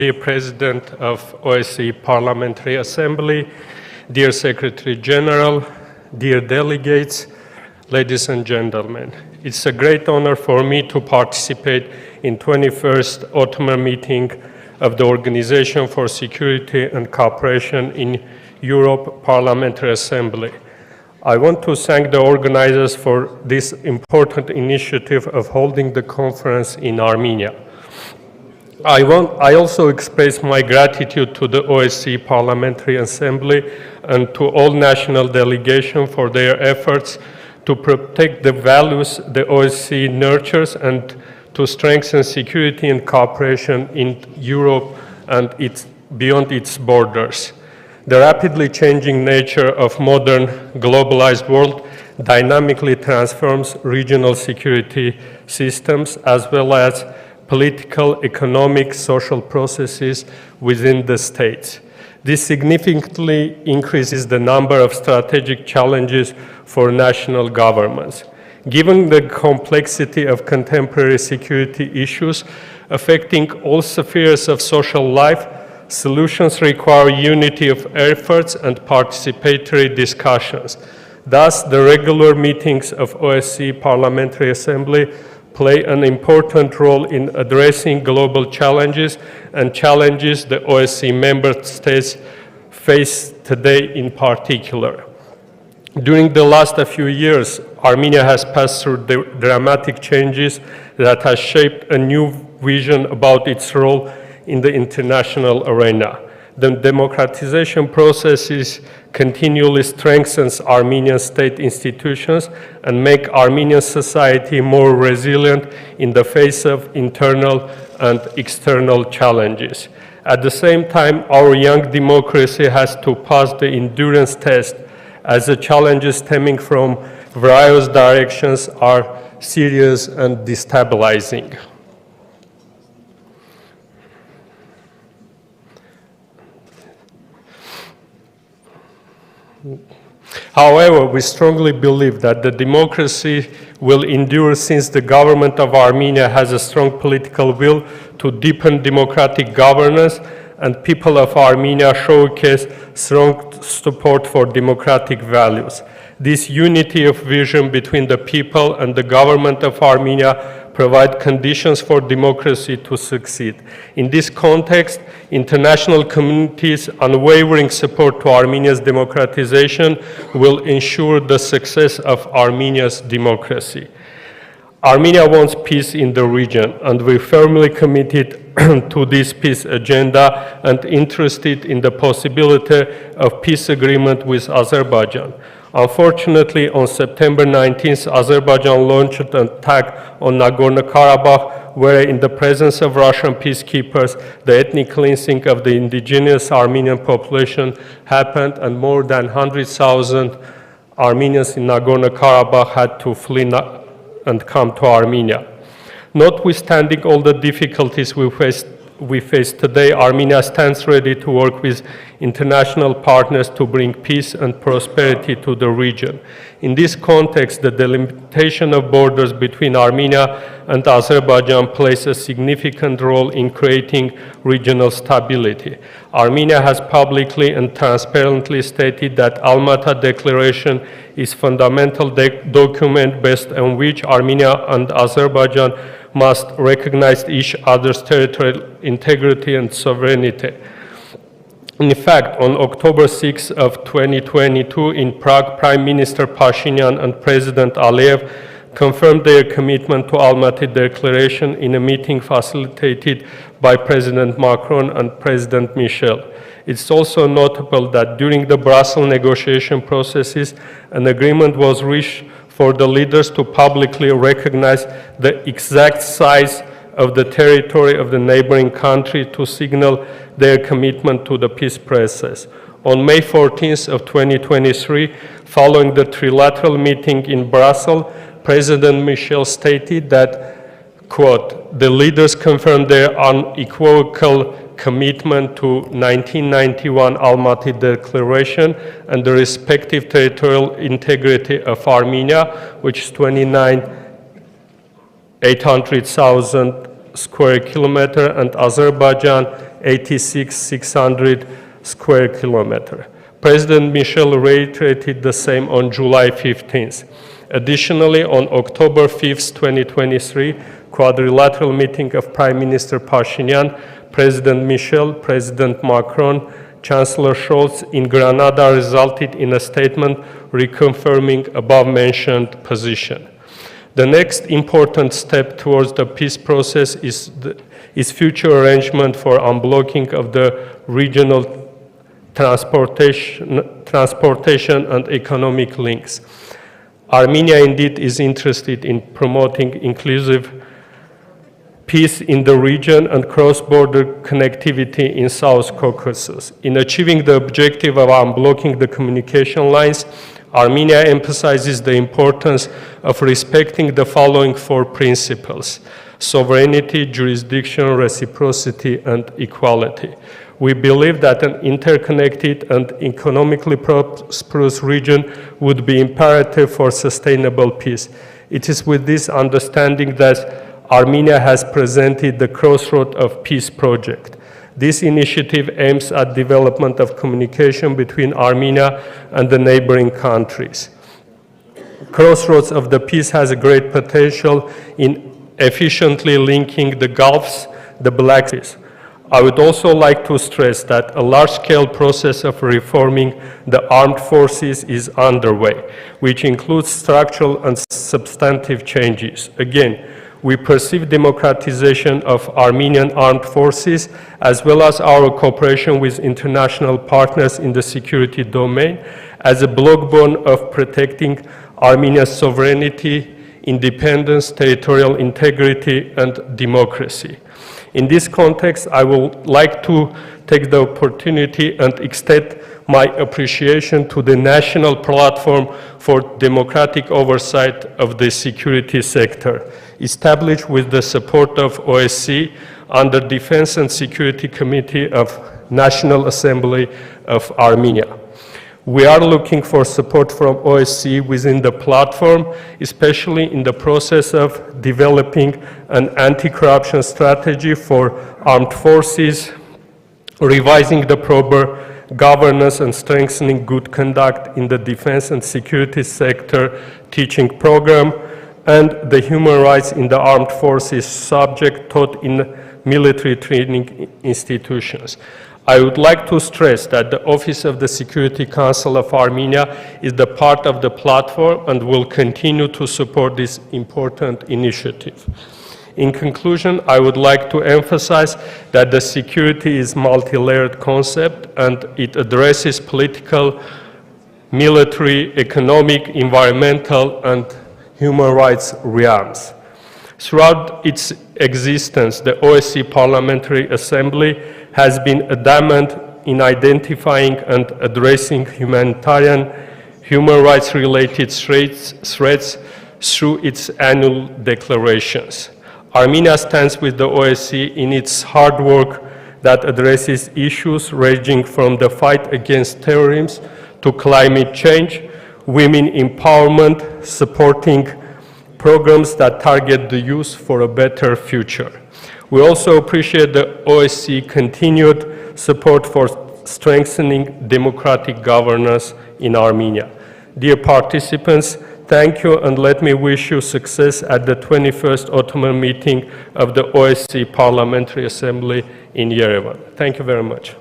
Dear President of OSCE Parliamentary Assembly, dear Secretary General, dear delegates, ladies and gentlemen, it's a great honor for me to participate in 21st Autumn meeting of the Organization for Security and Cooperation in Europe Parliamentary Assembly. I want to thank the organizers for this important initiative of holding the conference in Armenia. I also express my gratitude to the OSCE Parliamentary Assembly and to all national delegations for their efforts to protect the values the OSCE nurtures and to strengthen security and cooperation in Europe and beyond its borders. The rapidly changing nature of modern globalized world dynamically transforms regional security systems as well as political, economic, social processes within the states. This significantly increases the number of strategic challenges for national governments. Given the complexity of contemporary security issues affecting all spheres of social life, solutions require unity of efforts and participatory discussions. Thus, the regular meetings of OSCE Parliamentary Assembly play an important role in addressing global challenges and challenges the OSCE member states face today in particular. During the last few years, Armenia has passed through dramatic changes that has shaped a new vision about its role in the international arena. The democratization processes continually strengthens Armenian state institutions and make Armenian society more resilient in the face of internal and external challenges. At the same time, our young democracy has to pass the endurance test as the challenges stemming from various directions are serious and destabilizing. However, we strongly believe that the democracy will endure since the government of Armenia has a strong political will to deepen democratic governance and people of Armenia showcase strong support for democratic values. This unity of vision between the people and the government of Armenia provide conditions for democracy to succeed. In this context, international community's unwavering support to Armenia's democratization will ensure the success of Armenia's democracy. Armenia wants peace in the region, and we're firmly committed to this peace agenda and interested in the possibility of peace agreement with Azerbaijan. Unfortunately, on September 19th, Azerbaijan launched an attack on Nagorno-Karabakh, where in the presence of Russian peacekeepers, the ethnic cleansing of the indigenous Armenian population happened, and more than 100,000 Armenians in Nagorno-Karabakh had to flee and come to Armenia. Notwithstanding all the difficulties we face today, Armenia stands ready to work with international partners to bring peace and prosperity to the region. In this context, the delimitation of borders between Armenia and Azerbaijan plays a significant role in creating regional stability. Armenia has publicly and transparently stated that Almaty Declaration is a fundamental document based on which Armenia and Azerbaijan must recognize each other's territorial integrity and sovereignty. In fact, on October 6 of 2022 in Prague, Prime Minister Pashinyan and President Aliyev confirmed their commitment to Almaty Declaration in a meeting facilitated by President Macron and President Michel. It's also notable that during the Brussels negotiation processes, an agreement was reached for the leaders to publicly recognize the exact size of the territory of the neighboring country to signal their commitment to the peace process. On May 14th of 2023, following the trilateral meeting in Brussels, President Michel stated that, quote, the leaders confirmed their unequivocal commitment to 1991 Almaty Declaration and the respective territorial integrity of Armenia, which is 29,800,000 square kilometer, and Azerbaijan 86,600 square kilometers. President Michel reiterated the same on July 15th. Additionally, on October 5th, 2023, quadrilateral meeting of Prime Minister Pashinyan, President Michel, President Macron, Chancellor Scholz in Granada resulted in a statement reconfirming above-mentioned position. The next important step towards the peace process is future arrangement for unblocking of the regional transportation and economic links. Armenia indeed is interested in promoting inclusive peace in the region and cross-border connectivity in South Caucasus. In achieving the objective of unblocking the communication lines, Armenia emphasizes the importance of respecting the following four principles: sovereignty, jurisdiction, reciprocity, and equality. We believe that an interconnected and economically prosperous region would be imperative for sustainable peace. It is with this understanding that Armenia has presented the Crossroad of Peace project. This initiative aims at development of communication between Armenia and the neighboring countries. Crossroads of the Peace has a great potential in efficiently linking the Gulfs, the Black Sea. I would also like to stress that a large-scale process of reforming the armed forces is underway, which includes structural and substantive changes. Again, we perceive democratization of Armenian armed forces as well as our cooperation with international partners in the security domain as a backbone of protecting Armenia's sovereignty, independence, territorial integrity, and democracy. In this context, I would like to take the opportunity and extend my appreciation to the National Platform for Democratic Oversight of the Security Sector, established with the support of OSCE under Defense and Security Committee of National Assembly of Armenia. We are looking for support from OSCE within the platform, especially in the process of developing an anti-corruption strategy for armed forces, revising the proper governance and strengthening good conduct in the defense and security sector teaching program, and the human rights in the armed forces subject taught in military training institutions. I would like to stress that the Office of the Security Council of Armenia is the part of the platform and will continue to support this important initiative. In conclusion, I would like to emphasize that the security is a multi-layered concept and it addresses political, military, economic, environmental, and human rights realms. Throughout its existence, the OSCE Parliamentary Assembly has been adamant in identifying and addressing humanitarian, human rights-related threats through its annual declarations. Armenia stands with the OSCE in its hard work that addresses issues ranging from the fight against terrorism to climate change, women empowerment, supporting programs that target the youth for a better future. We also appreciate the OSCE continued support for strengthening democratic governance in Armenia. Dear participants, thank you and let me wish you success at the 21st Ottoman meeting of the OSCE Parliamentary Assembly in Yerevan. Thank you very much.